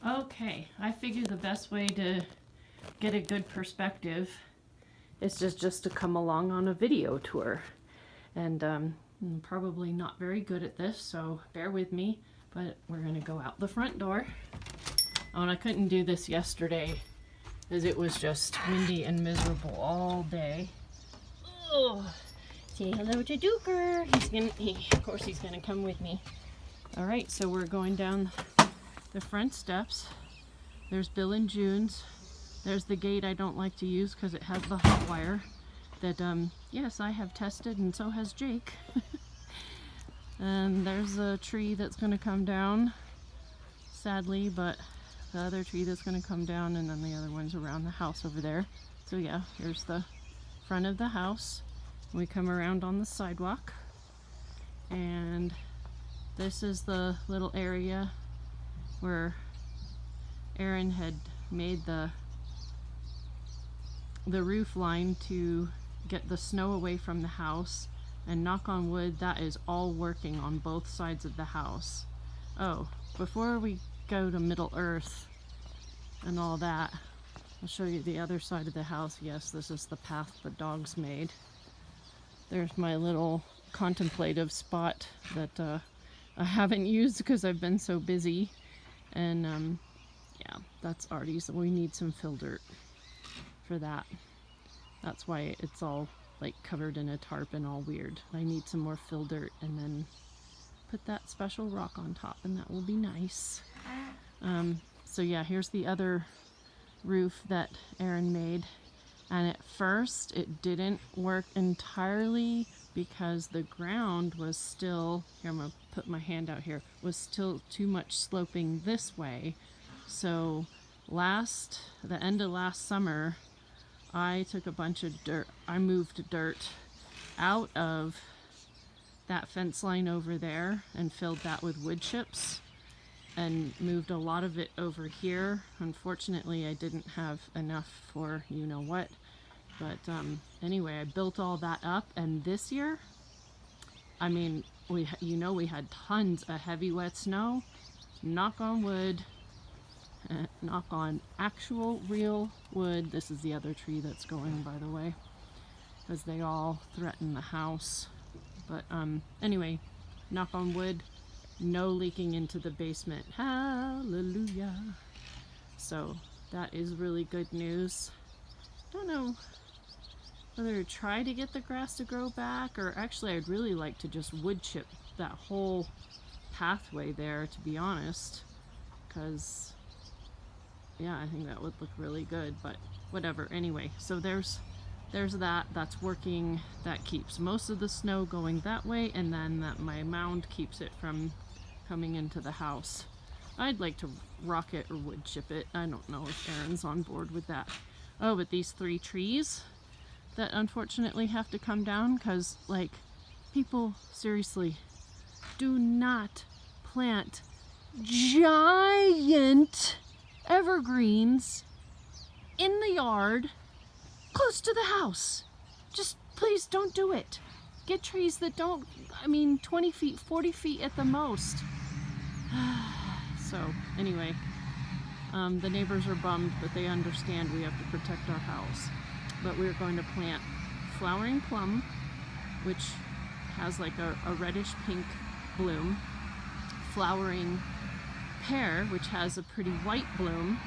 Okay, I figure the best way to get a good perspective is just to come along on a video tour. And I'm probably not very good at this, so bear with me, but we're gonna go out the front door. Oh, and I couldn't do this yesterday because it was just windy and miserable all day. Oh, say hello to Duker. Of course he's gonna come with me. All right, so we're going down the front steps. There's Bill and June's. There's the gate I don't like to use because it has the hot wire that, yes, I have tested, and so has Jake. And there's a tree that's going to come down, sadly, but the other tree that's going to come down, and then the other one's around the house over there. So yeah, here's the front of the house. We come around on the sidewalk, and this is the little area where Aaron had made the roof line to get the snow away from the house, and knock on wood, that is all working on both sides of the house. Oh, before we go to Middle Earth and all that, I'll show you the other side of the house. Yes, this is the path the dogs made. There's my little contemplative spot that I haven't used because I've been so busy. And yeah, that's Artie's. We need some fill dirt for that. That's why it's all like covered in a tarp and all weird. I need some more fill dirt and then put that special rock on top, and that will be nice. So yeah, here's the other roof that Aaron made. And at first it didn't work entirely because the ground was still, here I'm gonna put my hand out here, was still too much sloping this way. So the end of last summer, I took a bunch of dirt, I moved dirt out of that fence line over there and filled that with wood chips and moved a lot of it over here. Unfortunately, I didn't have enough for you know what, but anyway, I built all that up, and this year, I mean, we had tons of heavy wet snow. Knock on wood, knock on actual real wood. This is the other tree that's going, by the way, because they all threaten the house. But anyway, knock on wood, no leaking into the basement. Hallelujah. So that is really good news. Don't know whether to try to get the grass to grow back, or actually I'd really like to just wood chip that whole pathway there, to be honest, because yeah, I think that would look really good, but whatever. Anyway, so there's that's working. That keeps most of the snow going that way, and then my mound keeps it from coming into the house. I'd like to rock it or wood chip it. I don't know if Aaron's on board with that. Oh, but these 3 trees that unfortunately have to come down because, like, people, seriously, do not plant giant evergreens in the yard close to the house. Just please don't do it. Get trees that don't, 20 feet, 40 feet at the most. So anyway, the neighbors are bummed, but they understand we have to protect our house. But we're going to plant flowering plum, which has like a reddish pink bloom, flowering pear, which has a pretty white bloom,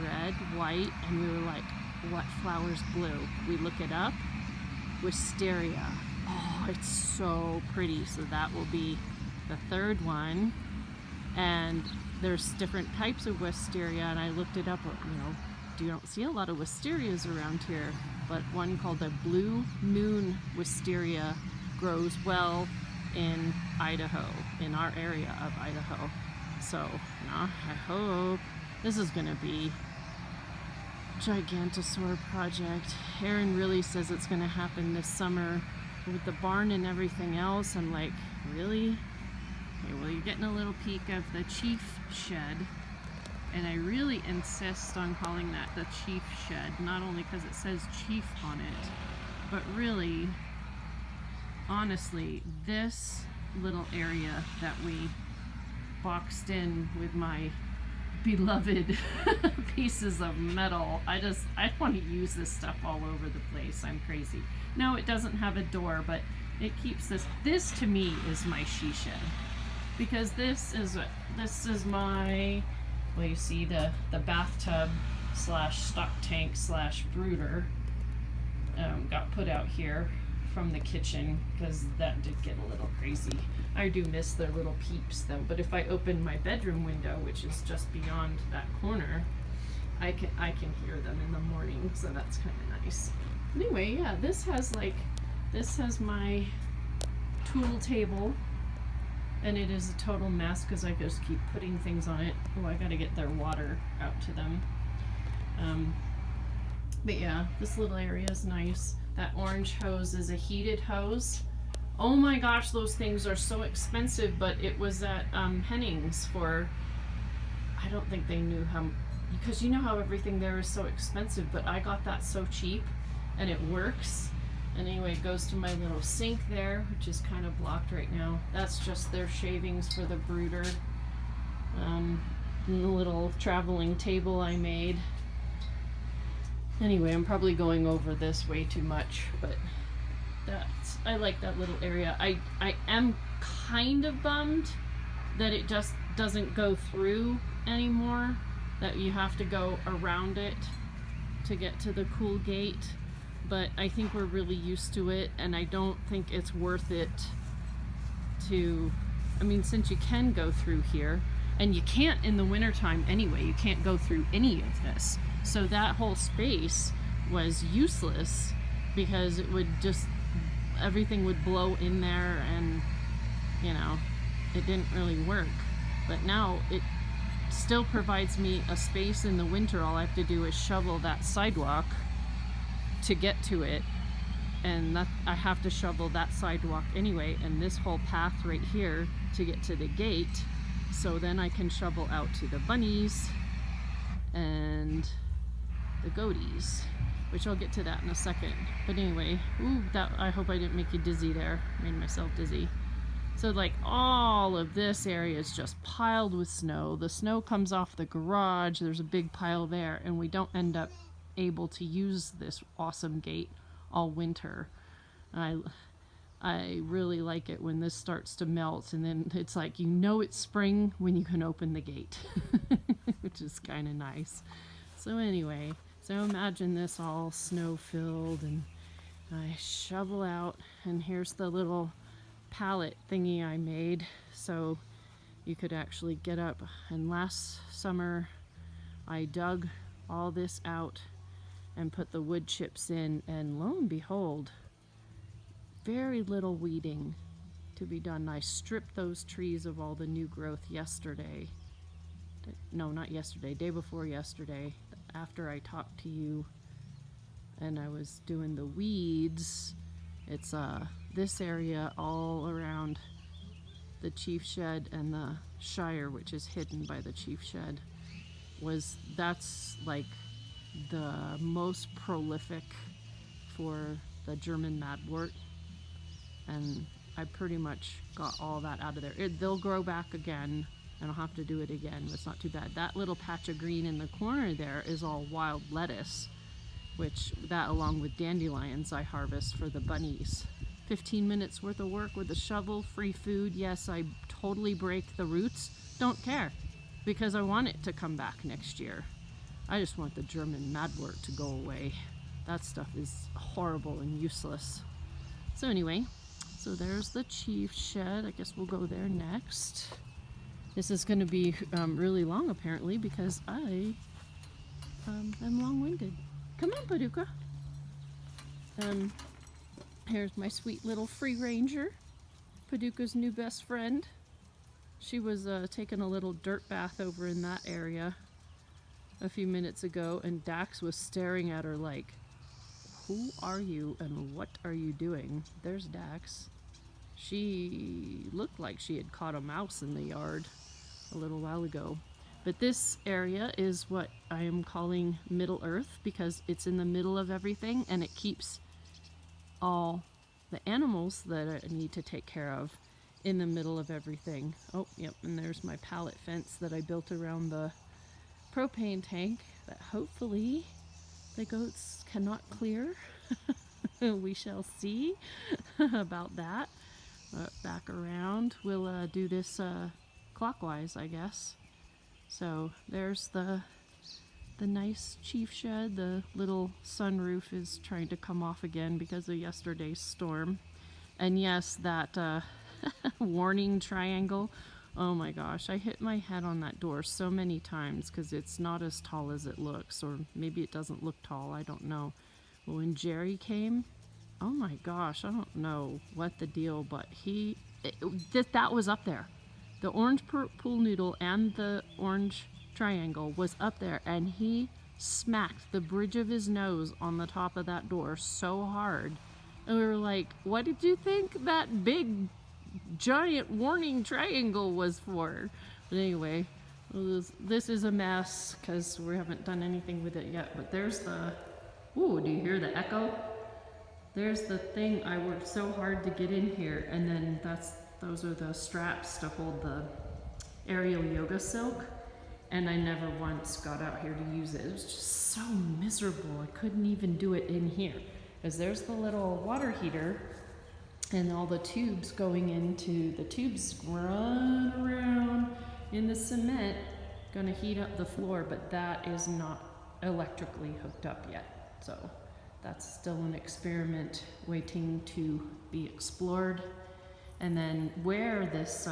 red, white, and we were like, what flowers blue? We look it up. Wisteria. Oh, it's so pretty. So that will be the 3rd one. And there's different types of wisteria, and I looked it up. You don't see a lot of wisterias around here, but one called the blue moon wisteria grows well in Idaho, in our area of Idaho. So I hope this is gonna be gigantosaur project. Aaron really says it's gonna happen this summer with the barn and everything else. I'm like, really? Okay, well, you're getting a little peek of the chief shed, and I really insist on calling that the chief shed, not only because it says chief on it, but really, honestly, this little area that we boxed in with my beloved pieces of metal. I want to use this stuff all over the place. I'm crazy. No, it doesn't have a door, but it keeps this to me is my she shed, because this is my, well, you see the bathtub slash stock tank slash brooder got put out here from the kitchen because that did get a little crazy. I do miss their little peeps though, but if I open my bedroom window, which is just beyond that corner, I can hear them in the morning, so that's kind of nice. Anyway, yeah, this has my tool table, and it is a total mess because I just keep putting things on it. Oh, I gotta get their water out to them. But yeah, this little area is nice. That orange hose is a heated hose. Oh my gosh, those things are so expensive, but it was at Henning's for, I don't think they knew how, because you know how everything there is so expensive, but I got that so cheap, and it works. And anyway, it goes to my little sink there, which is kind of blocked right now. That's just their shavings for the brooder. And the little traveling table I made. Anyway, I'm probably going over this way too much, but I like that little area. I am kind of bummed that it just doesn't go through anymore, that you have to go around it to get to the cool gate, but I think we're really used to it, and I don't think it's worth it to, I mean, since you can go through here, and you can't in the wintertime anyway, you can't go through any of this. So that whole space was useless because it would just, everything would blow in there, and you know, it didn't really work. But now it still provides me a space in the winter. All I have to do is shovel that sidewalk to get to it, and that I have to shovel that sidewalk anyway, and this whole path right here to get to the gate, so then I can shovel out to the bunnies and the goaties, which I'll get to that in a second. But anyway, ooh, that, I hope I didn't make you dizzy there. Made myself dizzy. So like all of this area is just piled with snow. The snow comes off the garage, there's a big pile there, and we don't end up able to use this awesome gate all winter. I really like it when this starts to melt, and then it's like, you know, it's spring when you can open the gate, which is kind of nice. So anyway, so imagine this all snow filled, and I shovel out, and here's the little pallet thingy I made so you could actually get up. And last summer I dug all this out and put the wood chips in, and lo and behold, very little weeding to be done. I stripped those trees of all the new growth yesterday. No, not yesterday, day before yesterday, after I talked to you and I was doing the weeds. It's this area all around the chief shed and the shire, which is hidden by the chief shed, that's like the most prolific for the German madwort, and I pretty much got all that out of there. They'll grow back again, and I'll have to do it again, but it's not too bad. That little patch of green in the corner there is all wild lettuce, which that along with dandelions I harvest for the bunnies. 15 minutes worth of work with a shovel, free food. Yes, I totally break the roots. Don't care, because I want it to come back next year. I just want the German madwort to go away. That stuff is horrible and useless. So anyway, so there's the chief shed. I guess we'll go there next. This is going to be really long apparently, because I am long-winded. Come on, Paducah. Here's my sweet little free ranger, Paducah's new best friend. She was taking a little dirt bath over in that area a few minutes ago, and Dax was staring at her like, who are you and what are you doing? There's Dax. She looked like she had caught a mouse in the yard a little while ago. But this area is what I am calling Middle Earth, because it's in the middle of everything, and it keeps all the animals that I need to take care of in the middle of everything. Oh, yep, and there's my pallet fence that I built around the propane tank that hopefully the goats cannot clear. We shall see about that. Back around, we'll do this clockwise, I guess. So there's the nice chief shed. The little sunroof is trying to come off again because of yesterday's storm. And yes, that warning triangle. Oh my gosh, I hit my head on that door so many times because it's not as tall as it looks, or maybe it doesn't look tall, I don't know. But when Jerry came, oh my gosh, I don't know what the deal, but that was up there. The orange pool noodle and the orange triangle was up there, and he smacked the bridge of his nose on the top of that door so hard. And we were like, what did you think that big giant warning triangle was for? But anyway, this is a mess because we haven't done anything with it yet. But there's the, ooh, do you hear the echo? There's the thing. I worked so hard to get in here, and then those are the straps to hold the aerial yoga silk, and I never once got out here to use it. It was just so miserable. I couldn't even do it in here, because there's the little water heater and all the tubes going into the tubes run around in the cement, gonna heat up the floor, but that is not electrically hooked up yet. So that's still an experiment waiting to be explored. And then where this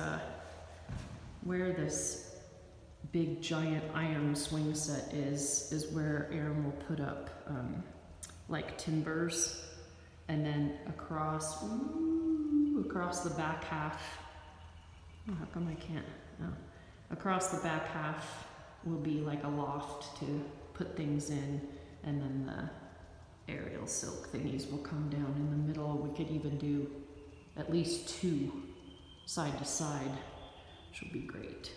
big giant iron swing set is where Aaron will put up like timbers, and then across the back half. Oh, how come I can't? Oh. Across the back half will be like a loft to put things in, and then the aerial silk thingies will come down in the middle. We could even do at least 2 side to side, which will be great.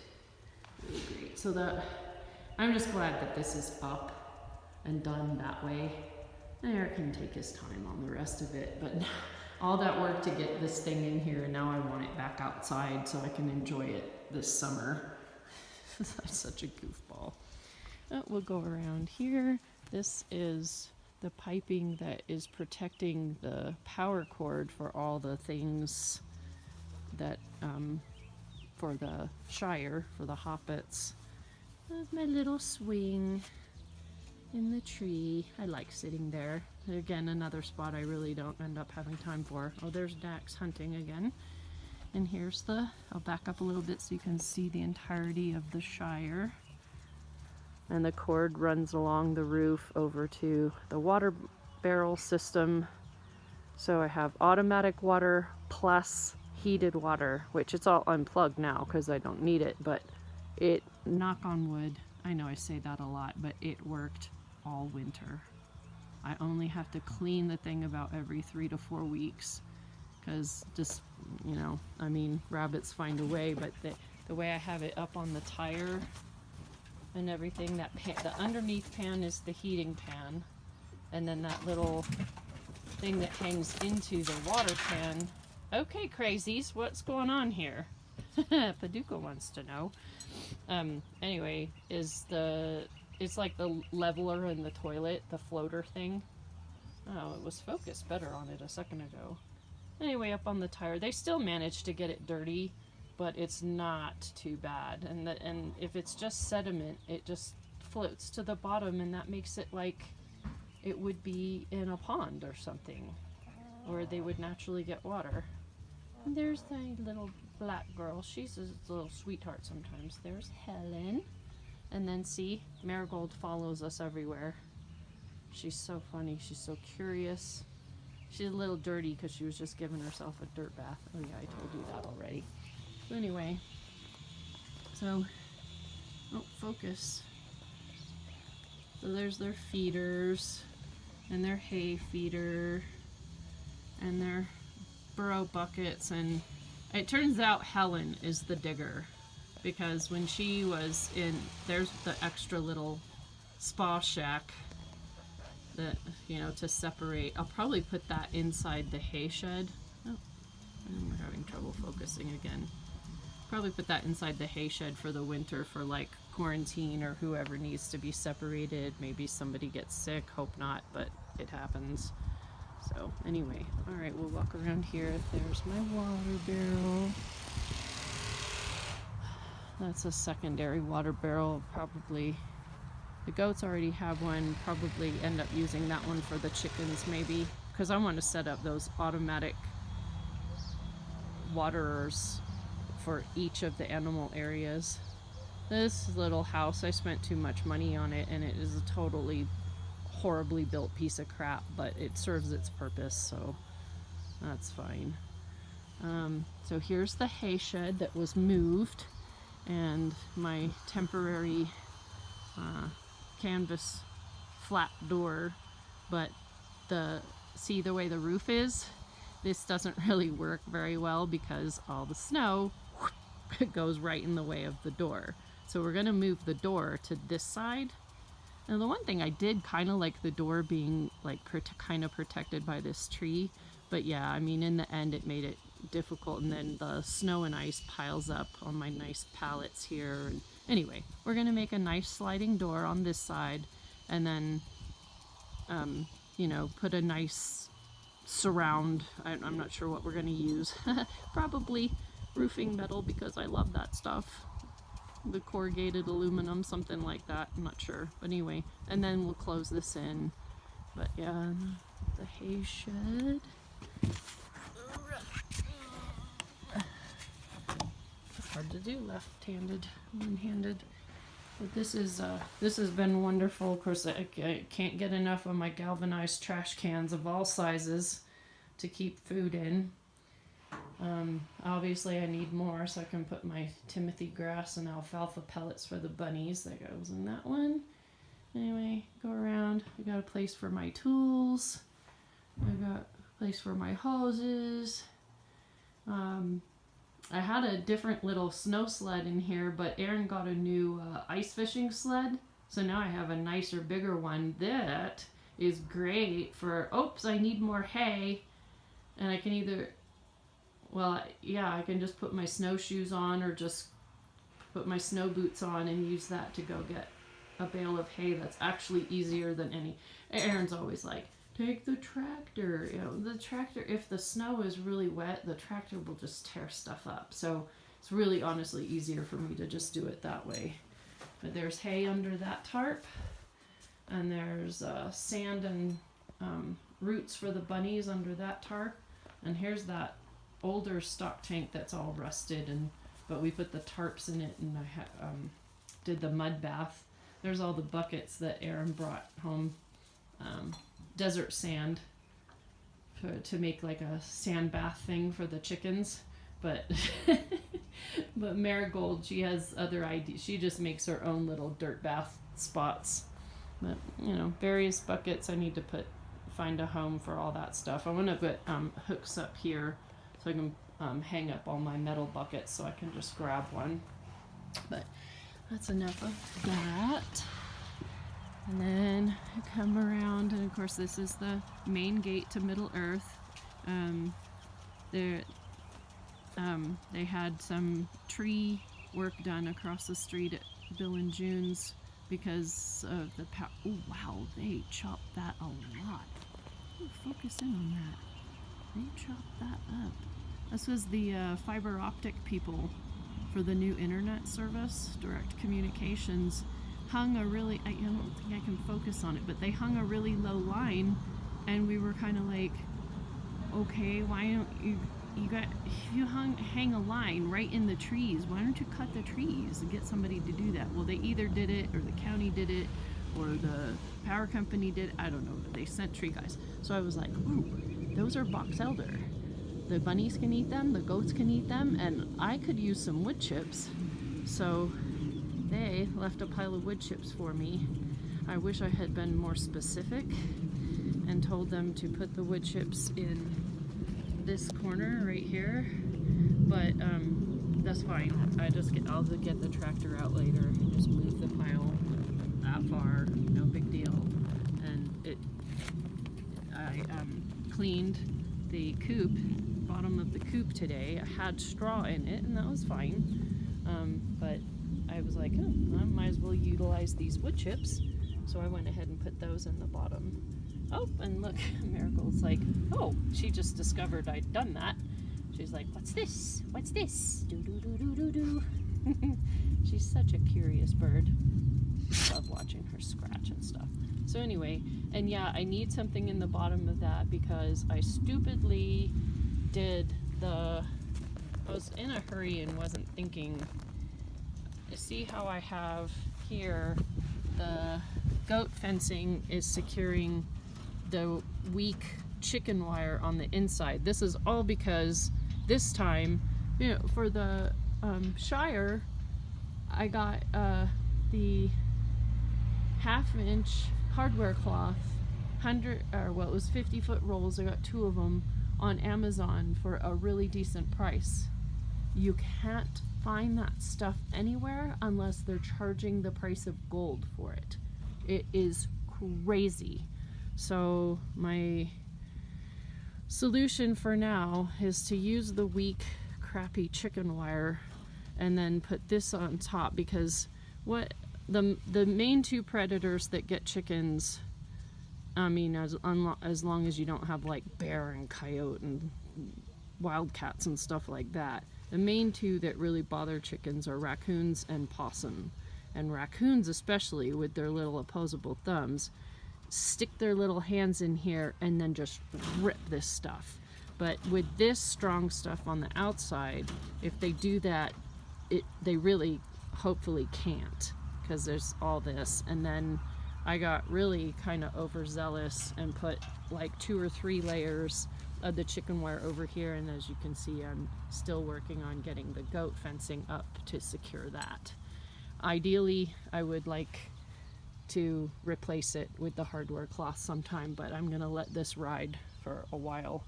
Really great. So that I'm just glad that this is up and done that way. Eric can take his time on the rest of it, but all that work to get this thing in here, and now I want it back outside so I can enjoy it this summer. That's such a goofball. We'll go around here. This is the piping that is protecting the power cord for all the things that for the Shire, for the hoppets. There's my little swing in the tree. I like sitting there. Again, another spot I really don't end up having time for. Oh, there's Dax hunting again. And here's I'll back up a little bit so you can see the entirety of the Shire. And the cord runs along the roof over to the water barrel system. So I have automatic water plus heated water, which it's all unplugged now because I don't need it, but it, knock on wood, I know I say that a lot, but it worked all winter. I only have to clean the thing about every 3 to 4 weeks because just, you know, I mean, rabbits find a way, but the way I have it up on the tire and everything, that the underneath pan is the heating pan, and then that little thing that hangs into the water pan. Okay, crazies, what's going on here? Paducah wants to know. Anyway, it's like the leveler in the toilet, the floater thing. Oh, it was focused better on it a second ago. Anyway, up on the tire, they still managed to get it dirty, but it's not too bad. And if it's just sediment, it just floats to the bottom, and that makes it like it would be in a pond or something, or they would naturally get water. And there's the little black girl. She's a little sweetheart sometimes. There's Helen. And then see, Marigold follows us everywhere. She's so funny. She's so curious. She's a little dirty because she was just giving herself a dirt bath. Oh yeah, I told you that already. So anyway, oh, focus. So there's their feeders, and their hay feeder, and their burrow buckets, and it turns out Helen is the digger, because when she was in, there's the extra little spa shack that, you know, to separate. I'll probably put that inside the hay shed. Oh, and we're having trouble focusing again. Probably put that inside the hay shed for the winter for like quarantine or whoever needs to be separated. Maybe somebody gets sick, hope not, but it happens. So anyway, all right, we'll walk around here. There's my water barrel. That's a secondary water barrel. Probably the goats already have one. Probably end up using that one for the chickens maybe, because I want to set up those automatic waterers for each of the animal areas. This little house, I spent too much money on it, and it is a totally horribly built piece of crap, but it serves its purpose, so that's fine. So here's the hay shed that was moved, and my temporary canvas flat door, but see the way the roof is? This doesn't really work very well because all the snow goes right in the way of the door. So we're gonna move the door to this side. And the one thing I did kind of like the door being like kind of protected by this tree, but yeah, I mean in the end it made it difficult, and then the snow and ice piles up on my nice pallets here. And anyway, we're gonna make a nice sliding door on this side, and then you know, put a nice surround. I'm not sure what we're gonna use. Probably roofing metal because I love that stuff. The corrugated aluminum, something like that, I'm not sure, but anyway, and then we'll close this in. But yeah, the hay shed. It's hard to do left-handed, one-handed. But this has been wonderful. Of course, I can't get enough of my galvanized trash cans of all sizes to keep food in. Obviously I need more so I can put my Timothy grass and alfalfa pellets for the bunnies. That goes in that one. Anyway, go around. I got a place for my tools. I got a place for my hoses. I had a different little snow sled in here, but Aaron got a new ice fishing sled. So now I have a nicer, bigger one. That is great for, oops, I need more hay. And I can either, well, yeah, I can just put my snowshoes on or just put my snow boots on and use that to go get a bale of hay. That's actually easier than any. Aaron's always like, take the tractor. You know, the tractor, if the snow is really wet, the tractor will just tear stuff up. So it's really honestly easier for me to just do it that way. But there's hay under that tarp, and there's sand and roots for the bunnies under that tarp. And here's that older stock tank that's all rusted, but we put the tarps in it, and I did the mud bath. There's all the buckets that Aaron brought home, desert sand to make like a sand bath thing for the chickens. But but Marigold, she has other ideas. She just makes her own little dirt bath spots. But you know, various buckets. I need to find a home for all that stuff. I want to put hooks up here so I can hang up all my metal buckets so I can just grab one. But that's enough of that. And then I come around, and of course this is the main gate to Middle Earth. They had some tree work done across the street at Bill and June's because of the power. Oh wow, they chopped that a lot. Ooh, focus in on that. They chopped that up. This was the fiber optic people for the new internet service, direct communications, hung a really, I don't think I can focus on it, but they hung a really low line, and we were kind of like, okay, why don't you hang a line right in the trees, why don't you cut the trees and get somebody to do that? Well, they either did it, or the county did it, or the power company did it, I don't know, they sent tree guys. So I was like, ooh, those are box elder. The bunnies can eat them, the goats can eat them, and I could use some wood chips. So they left a pile of wood chips for me. I wish I had been more specific and told them to put the wood chips in this corner right here, but that's fine. I'll get the tractor out later and just move the pile that far, no big deal. And I cleaned the coop, bottom of the coop today. I had straw in it, and that was fine, but I was like, oh, I might as well utilize these wood chips. So I went ahead and put those in the bottom. Oh, and look, Miracle's like, oh, she just discovered I'd done that. She's like, what's this? What's this? Do do do do do do. She's such a curious bird. I love watching her scratch and stuff. So anyway, and yeah, I need something in the bottom of that because I stupidly did I was in a hurry and wasn't thinking. See how I have here the goat fencing is securing the weak chicken wire on the inside. This is all because this time, you know, for the Shire, I got the 1/2-inch hardware cloth, 50-foot rolls. I got 2 of them on Amazon for a really decent price. You can't find that stuff anywhere unless they're charging the price of gold for it. It is crazy. So my solution for now is to use the weak, crappy chicken wire and then put this on top, because what the main 2 predators that get chickens, I mean, as long as you don't have like bear and coyote and wildcats and stuff like that, the main 2 that really bother chickens are raccoons and possum. And raccoons, especially with their little opposable thumbs, stick their little hands in here and then just rip this stuff. But with this strong stuff on the outside, if they do that, they really hopefully can't, because there's all this. And then I got really kind of overzealous and put like 2 or 3 layers of the chicken wire over here, and as you can see, I'm still working on getting the goat fencing up to secure that. Ideally, I would like to replace it with the hardware cloth sometime, but I'm gonna let this ride for a while.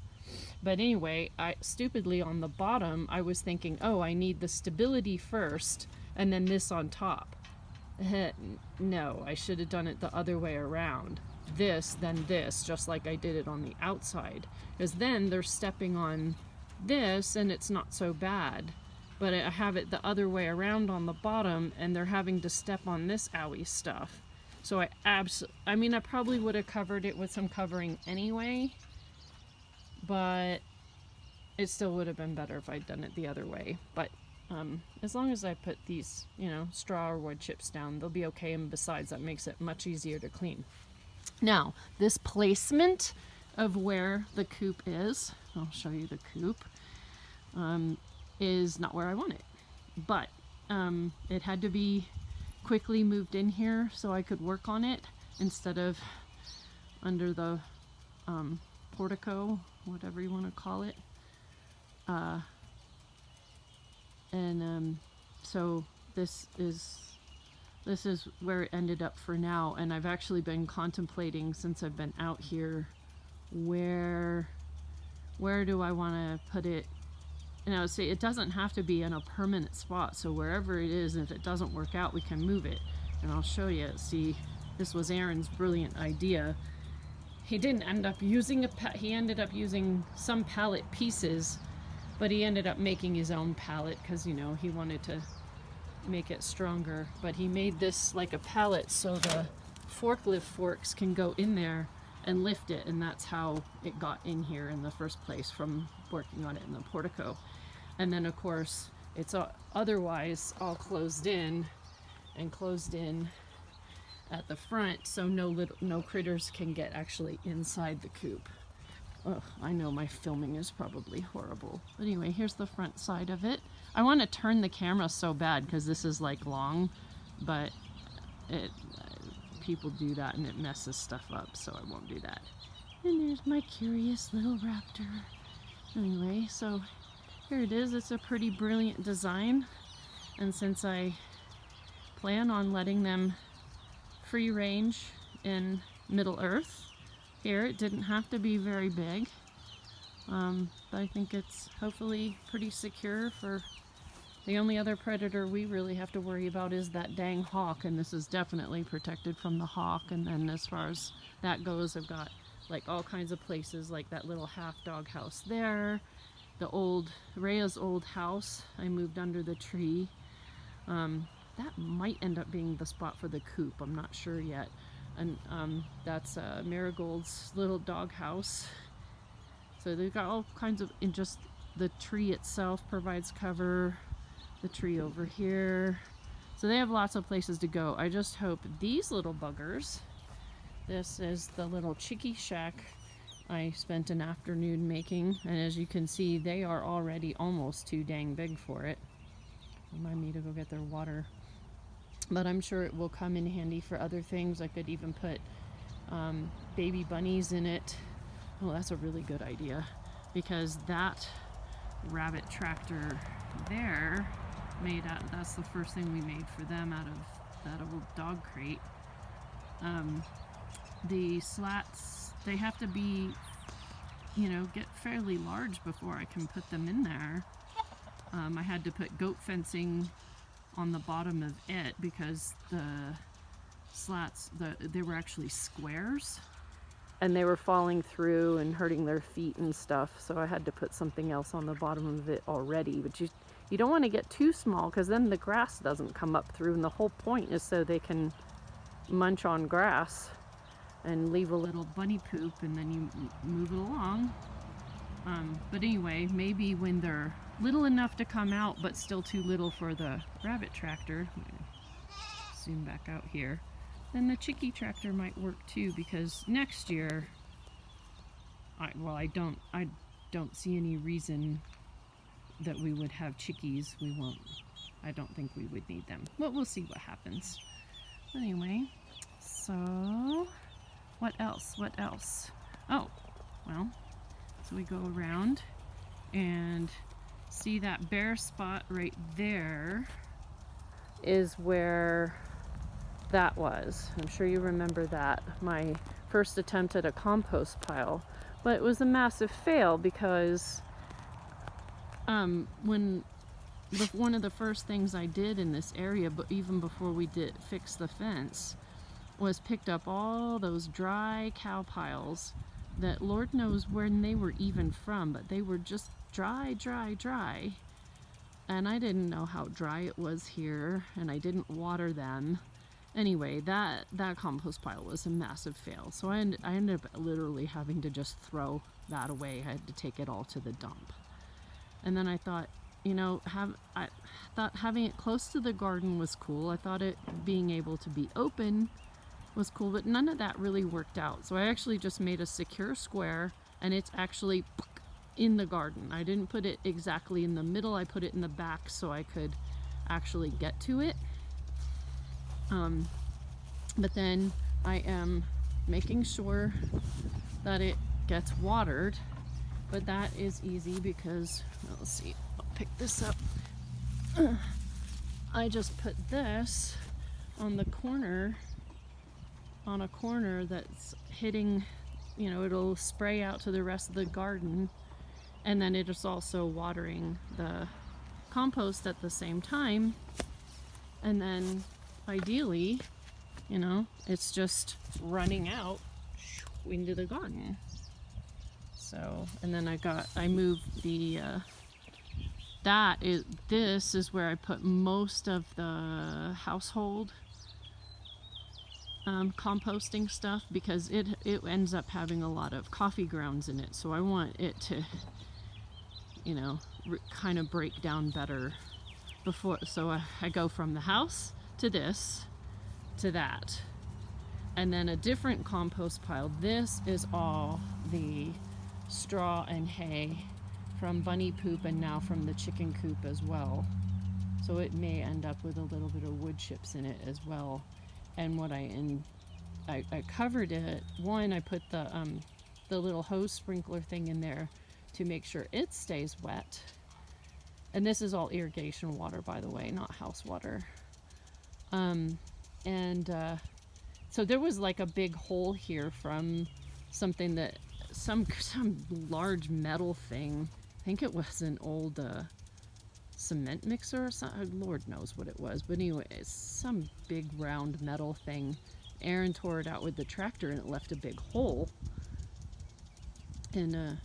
But anyway, stupidly on the bottom, I was thinking, oh, I need the stability first and then this on top. No, I should have done it the other way around. This, then this, just like I did it on the outside. Because then they're stepping on this and it's not so bad. But I have it the other way around on the bottom and they're having to step on this owie stuff. So I mean, I probably would have covered it with some covering anyway, but it still would have been better if I'd done it the other way. But as long as I put these, you know, straw or wood chips down, they'll be okay. And besides, that makes it much easier to clean. Now, this placement of where the coop is, I'll show you the coop, is not where I want it. But it had to be quickly moved in here so I could work on it instead of under the portico, whatever you want to call it. So this is where it ended up for now, and I've actually been contemplating since I've been out here where do I want to put it. And I would say it doesn't have to be in a permanent spot, so wherever it is, if it doesn't work out, we can move it. And I'll show you. See, this was Aaron's brilliant idea. He didn't end up using he ended up using some pallet pieces, but he ended up making his own pallet because, you know, he wanted to make it stronger. But he made this like a pallet so the forklift forks can go in there and lift it, and that's how it got in here in the first place from working on it in the portico. And then of course it's otherwise all closed in at the front, so no critters can get actually inside the coop. Ugh, I know my filming is probably horrible. But anyway, here's the front side of it. I want to turn the camera so bad because this is like long, but people do that and it messes stuff up, so I won't do that. And there's my curious little raptor. Anyway, so here it is. It's a pretty brilliant design, and since I plan on letting them free range in Middle Earth here, it didn't have to be very big, but I think it's hopefully pretty secure. For the only other predator we really have to worry about is that dang hawk, and this is definitely protected from the hawk. And then as far as that goes, I've got like all kinds of places, like that little half dog house there, the old Rhea's old house I moved under the tree. that might end up being the spot for the coop. I'm not sure yet. And that's Marigold's little dog house. So they've got all kinds of, and just the tree itself provides cover. The tree over here. So they have lots of places to go. I just hope these little buggers, this is the little chickie shack I spent an afternoon making, and as you can see, they are already almost too dang big for it. Remind me to go get their water. But I'm sure it will come in handy for other things. I could even put baby bunnies in it. Oh, that's a really good idea, because that rabbit tractor there made out, that's the first thing we made for them out of that old dog crate. The slats, they have to be, you know, get fairly large before I can put them in there. I had to put goat fencing on the bottom of it because the slats, they were actually squares and they were falling through and hurting their feet and stuff, so I had to put something else on the bottom of it already. But you don't want to get too small, because then the grass doesn't come up through, and the whole point is so they can munch on grass and leave a little bunny poop, and then you move it along. But anyway, maybe when they're little enough to come out but still too little for the rabbit tractor, zoom back out here, then the chickie tractor might work too, because next year, I don't see any reason that we would have chickies. We won't. I don't think we would need them, but we'll see what happens. Anyway, so what else? Oh, well, so we go around and see that bare spot right there is where that was. I'm sure you remember that, my first attempt at a compost pile, but it was a massive fail because one of the first things I did in this area, but even before we did fix the fence, was picked up all those dry cow piles that Lord knows where they were even from, but they were just dry. And I didn't know how dry it was here, and I didn't water them. Anyway, that compost pile was a massive fail. So I ended up literally having to just throw that away. I had to take it all to the dump. And then I thought, you know, I thought having it close to the garden was cool. I thought it being able to be open was cool, but none of that really worked out. So I actually just made a secure square, and it's actually in the garden. I didn't put it exactly in the middle. I put it in the back so I could actually get to it. But then I am making sure that it gets watered, but that is easy because, well, let's see, I'll pick this up. I just put this on the corner, on a corner that's hitting, you know, it'll spray out to the rest of the garden, and then it is also watering the compost at the same time. And then ideally, you know, it's just running out into the garden. So, and then I moved the this is where I put most of the household composting stuff, because it ends up having a lot of coffee grounds in it, so I want it to, you know, kind of break down better before. So I go from the house to this to that, and then a different compost pile. This is all the straw and hay from bunny poop, and now from the chicken coop as well, so it may end up with a little bit of wood chips in it as well. And what I covered it, I put the little hose sprinkler thing in there to make sure it stays wet, and this is all irrigation water, by the way, not house water. So there was like a big hole here from something that some large metal thing. I think it was an old cement mixer or something. Lord knows what it was. But anyway, it's some big round metal thing. Aaron tore it out with the tractor and it left a big hole. And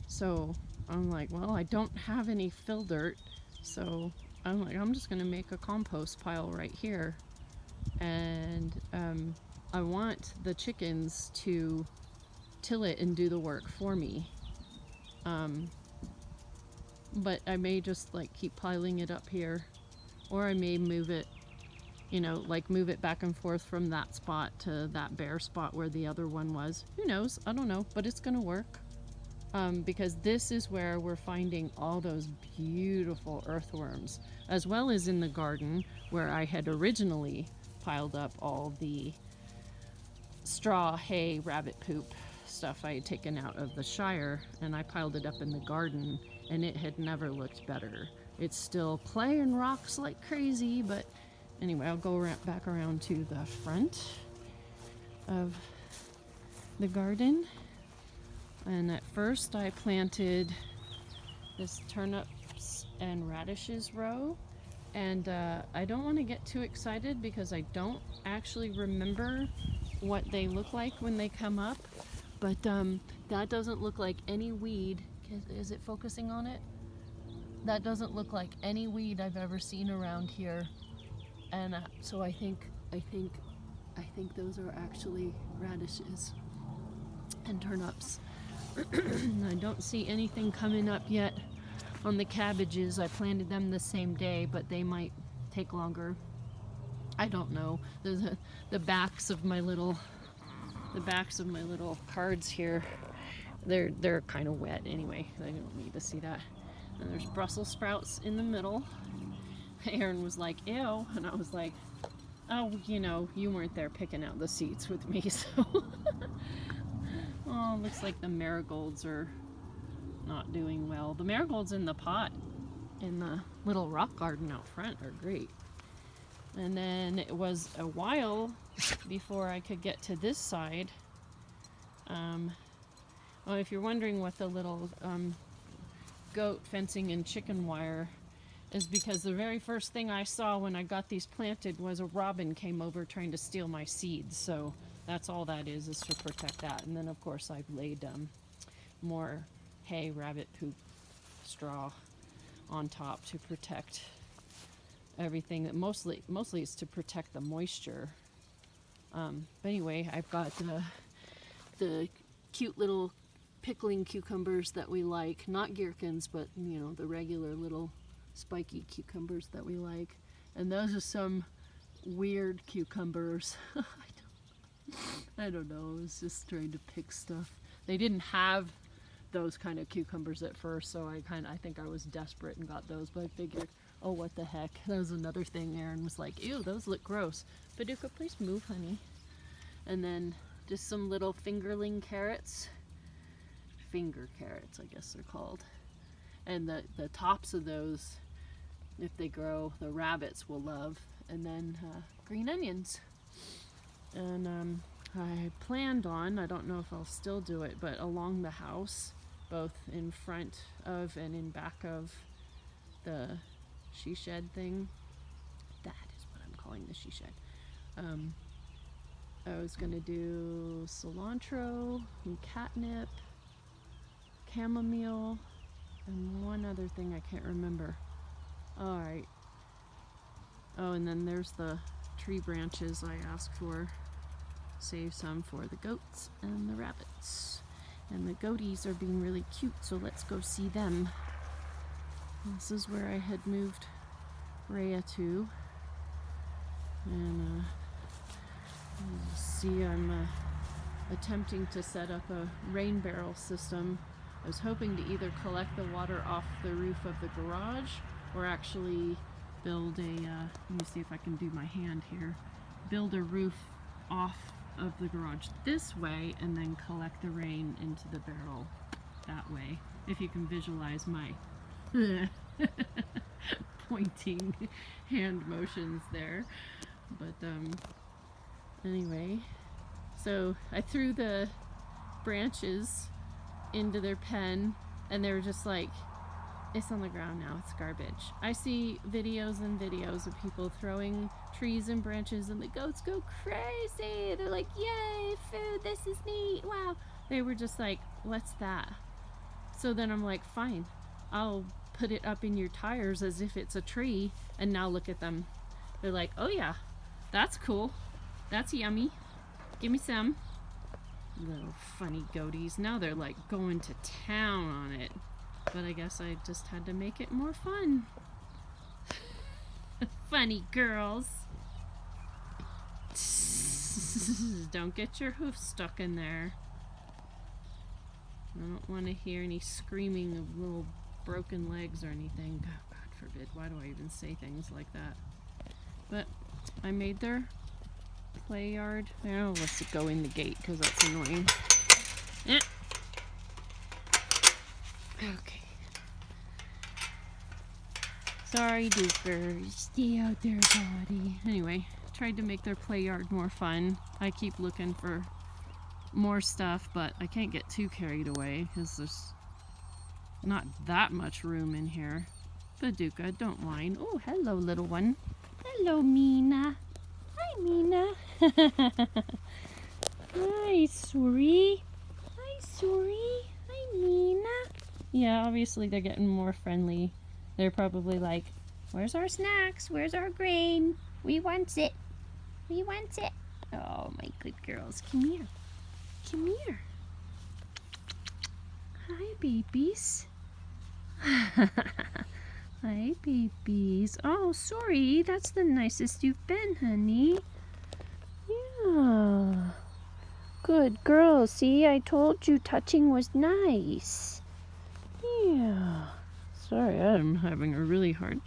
so I'm like, well, I don't have any fill dirt, so I'm like, I'm just gonna make a compost pile right here, and I want the chickens to till it and do the work for me. But I may just like keep piling it up here, or I may move it, you know, like move it back and forth from that spot to that bare spot where the other one was. Who knows? I don't know, but it's gonna work. Because this is where we're finding all those beautiful earthworms, as well as in the garden where I had originally piled up all the straw, hay, rabbit poop stuff I had taken out of the Shire, and I piled it up in the garden, and it had never looked better. It's still clay and rocks like crazy, but anyway, I'll go back around to the front of the garden. And at first I planted this turnips and radishes row, and I don't want to get too excited because I don't actually remember what they look like when they come up, but that doesn't look like any weed. Is it focusing on it? That doesn't look like any weed I've ever seen around here, and so I think those are actually radishes and turnips. I don't see anything coming up yet on the cabbages. I planted them the same day, but they might take longer. I don't know. There's the backs of my little cards here. They're kind of wet anyway. I don't need to see that. And there's Brussels sprouts in the middle. Aaron was like, "Ew," and I was like, "Oh, you know, you weren't there picking out the seeds with me, so." Oh, looks like the marigolds are not doing well. The marigolds in the pot in the little rock garden out front are great. And then it was a while before I could get to this side. Well, if you're wondering what the little goat fencing and chicken wire is, because the very first thing I saw when I got these planted was a robin came over trying to steal my seeds. So that's all that is to protect that. And then of course I've laid more hay, rabbit poop, straw on top to protect everything. That mostly is to protect the moisture. But anyway, I've got the cute little pickling cucumbers that we like, not gherkins, but you know, the regular little spiky cucumbers that we like. And those are some weird cucumbers. I don't know, I was just trying to pick stuff. They didn't have those kind of cucumbers at first, so I think I was desperate and got those, but I figured, oh, what the heck. That was another thing. Aaron was like, ew, those look gross. Paducah, please move, honey. And then just some little fingerling carrots. Finger carrots, I guess they're called. And the tops of those, if they grow, the rabbits will love. And then green onions. And I planned on, I don't know if I'll still do it, but along the house, both in front of and in back of the she shed thing. That is what I'm calling the she shed. I was gonna do cilantro and catnip, chamomile, and one other thing I can't remember. Alright. Oh, and then there's the tree branches I asked for. Save some for the goats and the rabbits. And the goaties are being really cute, so let's go see them. This is where I had moved Rhea to. And you see I'm attempting to set up a rain barrel system. I was hoping to either collect the water off the roof of the garage or actually build a, let me see if I can do my hand here, build a roof off of the garage this way and then collect the rain into the barrel that way. If you can visualize my pointing hand motions there. But anyway, so I threw the branches into their pen and they were just like, it's on the ground now, it's garbage. I see videos and videos of people throwing trees and branches and the goats go crazy. They're like, yay, food, this is neat, wow. They were just like, what's that? So then I'm like, fine, I'll put it up in your tires as if it's a tree, and now look at them. They're like, oh yeah, that's cool. That's yummy. Give me some. Little funny goaties. Now they're like going to town on it. But I guess I just had to make it more fun. Funny girls. Don't get your hoof stuck in there. I don't want to hear any screaming of little broken legs or anything. God forbid. Why do I even say things like that? But I made their play yard. Oh, let's go in the gate because that's annoying. Okay. Sorry, Duker. Stay out there, buddy. Anyway, tried to make their play yard more fun. I keep looking for more stuff, but I can't get too carried away because there's not that much room in here. But Duka, don't whine. Oh, hello, little one. Hello, Mina. Hi, Mina. Hi, Suri. Hi, Suri. Hi, Mina. Yeah, obviously they're getting more friendly. They're probably like, where's our snacks? Where's our grain? We want it. We want it. Oh, my good girls. Come here. Come here. Hi, babies. Hi, babies. Oh, sorry. That's the nicest you've been, honey. Yeah. Good girl. See, I told you touching was nice. Yeah. Sorry, I'm having a really hard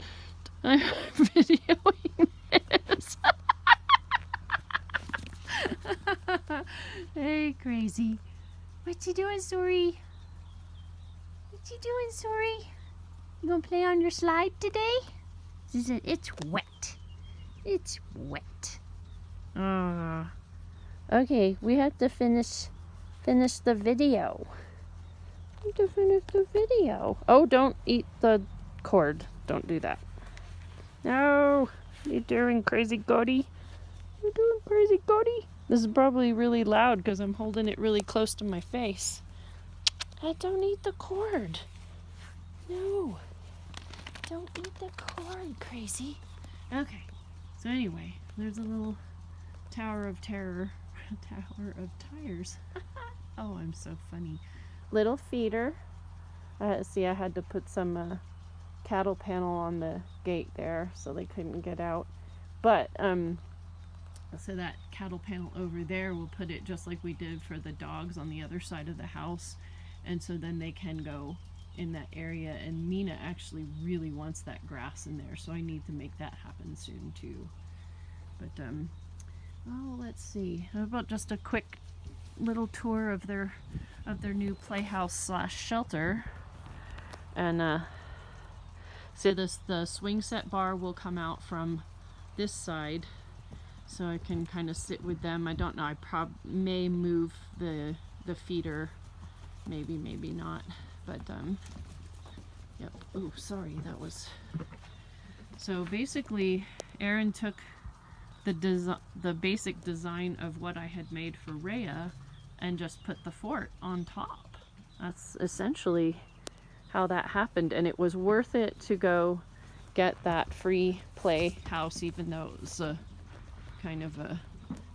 time videoing this. Hey, crazy. What you doing, Suri? What you doing, Suri? You gonna play on your slide today? It's wet. It's wet. Okay, we have to finish the video. We have to finish the video. Oh, don't eat the cord. Don't do that. No. You doing, crazy goaty? You doing, crazy goaty? This is probably really loud because I'm holding it really close to my face. I don't eat the cord. No. Don't eat the cord, crazy. Okay. So anyway, there's a little tower of terror. Tower of tires. Oh, I'm so funny. Little feeder. See, I had to put some cattle panel on the gate there so they couldn't get out. But, so that cattle panel over there, we'll put it just like we did for the dogs on the other side of the house. And so then they can go in that area. And Mina actually really wants that grass in there. So I need to make that happen soon too. But, oh, let's see. How about just a quick little tour of their new playhouse / shelter. And so the swing set bar will come out from this side, so I can kind of sit with them. I don't know, I may move the feeder, maybe not, but yep. Oh, sorry, that was. So basically Aaron took the basic design of what I had made for Rhea and just put the fort on top. That's essentially how that happened, and it was worth it to go get that free playhouse, even though it was a kind of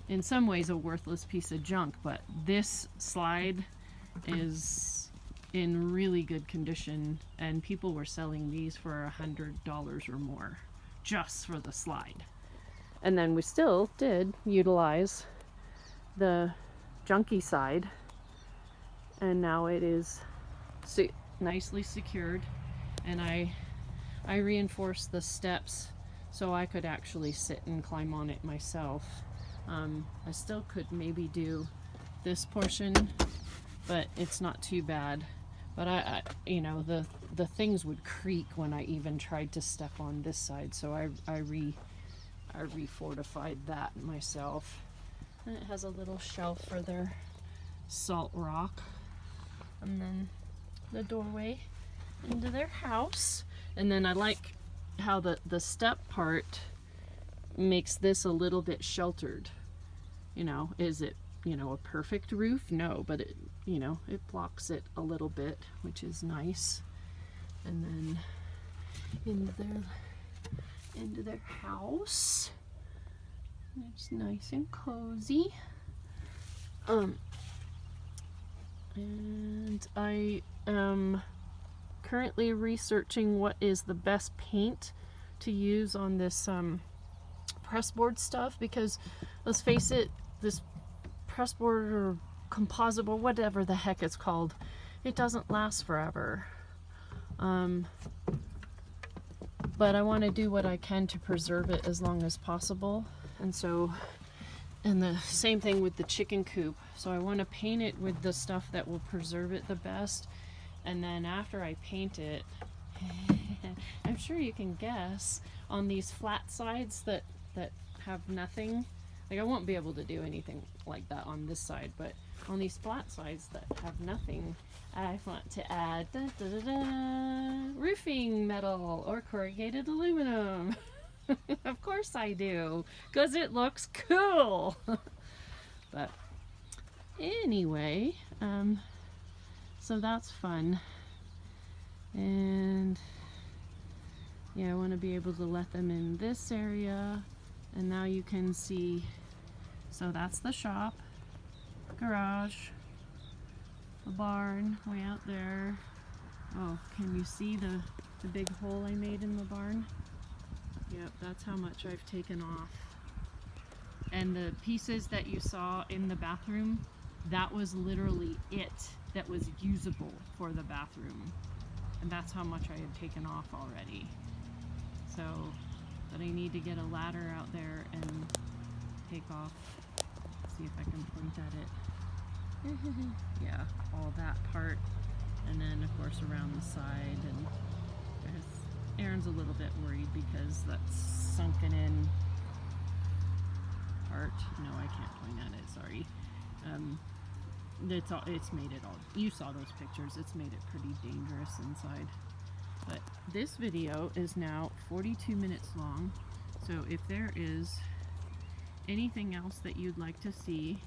in some ways a worthless piece of junk. But this slide is in really good condition, and people were selling these for $100 or more just for the slide. And then we still did utilize the junky side, and now it is nicely secured, and I reinforced the steps so I could actually sit and climb on it myself. I still could maybe do this portion, but it's not too bad. But I you know, the things would creak when I even tried to step on this side, so I refortified that myself. And it has a little shelf for their salt rock, and then the doorway into their house. And then I like how the step part makes this a little bit sheltered. You know, is it, you know, a perfect roof? No, but it blocks it a little bit, which is nice. And then into their house. It's nice and cozy. And I am currently researching what is the best paint to use on this pressboard stuff, because let's face it, this pressboard or composite or whatever the heck it's called, it doesn't last forever. But I want to do what I can to preserve it as long as possible. And so, and the same thing with the chicken coop. So I want to paint it with the stuff that will preserve it the best. And then after I paint it, I'm sure you can guess, on these flat sides that have nothing, like I won't be able to do anything like that on this side, but on these flat sides that have nothing, I want to add roofing metal or corrugated aluminum. Of course I do, because it looks cool. But anyway, so that's fun. And yeah, I want to be able to let them in this area. And now you can see, so that's the shop, garage, the barn way out there. Oh, can you see the big hole I made in the barn? Yep, that's how much I've taken off. And the pieces that you saw in the bathroom, that was literally it that was usable for the bathroom. And that's how much I had taken off already. So, but I need to get a ladder out there and take off. See if I can point at it. Yeah, all that part. And then of course around the side. And Aaron's a little bit worried because that's sunken in part. No, I can't point at it, sorry. It's made it all, you saw those pictures, it's made it pretty dangerous inside. But this video is now 42 minutes long, so if there is anything else that you'd like to see,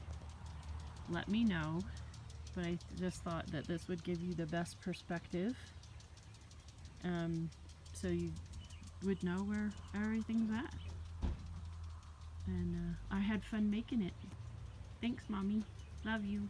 let me know. But I just thought that this would give you the best perspective, so you would know where everything's at. And I had fun making it. Thanks, Mommy. Love you.